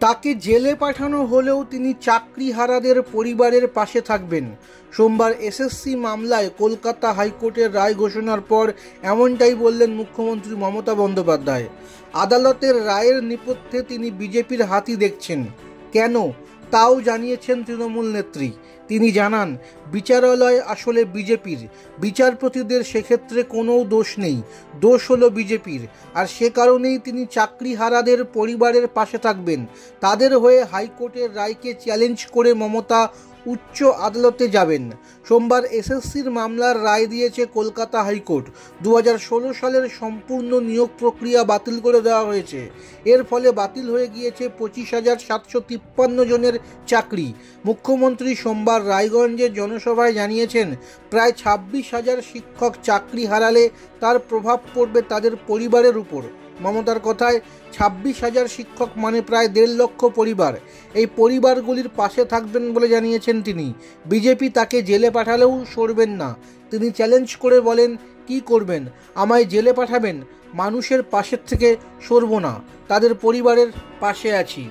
তাকে জেলে পাঠানো হলেও তিনি চাকরিহারাদের পরিবারের পাশে থাকবেন। সোমবার এসএসসি মামলায় কলকাতা হাইকোর্টের রায় ঘোষণার পর এমনটাই বললেন মুখ্যমন্ত্রী মমতা বন্দ্যোপাধ্যায়। আদালতের রায়ের নেপথ্যে তিনি বিজেপির হাতই দেখছেন। কেন, তাও জানিয়েছেন তৃণমূল নেত্রী। তিনি জানান, বিচারালয় আসলে বিজেপির, বিচারপতিদের সেক্ষেত্রে কোনো দোষ নেই, দোষ হলো বিজেপির। আর সে কারণেই তিনি চাকরিহারাদের পরিবারের পাশে থাকবেন। তাদের হয়ে হাইকোর্টের রায়কে চ্যালেঞ্জ করে মমতা উচ্চ আদালতে যাবেন। সোমবার এসএসসির মামলার রায় দিয়েছে কলকাতা হাইকোর্ট। 2016 সালের সম্পূর্ণ নিয়োগ প্রক্রিয়া বাতিল করে দেওয়া হয়েছে। এর ফলে বাতিল হয়ে গিয়েছে 25,753 জনের চাকরি। মুখ্যমন্ত্রী সোমবার রায়গঞ্জের জনসভায় জানিয়েছেন, প্রায় 26,000 শিক্ষক চাকরি হারালে তার প্রভাব পড়বে তাদের পরিবারের উপর। মমতার কথায় 26,000 শিক্ষক মানে প্রায় 1.5 লক্ষ পরিবার। এই পরিবারগুলির পাশে থাকবেন বলে জানিয়েছেন তিনি। বিজেপি তাকে জেলে পাঠালেও সরবেন না। তিনি চ্যালেঞ্জ করে বলেন, কি করবেন, আমায় জেলে পাঠাবেন, মানুষের পাশের থেকে সরব না, তাদের পরিবারের পাশে আছি।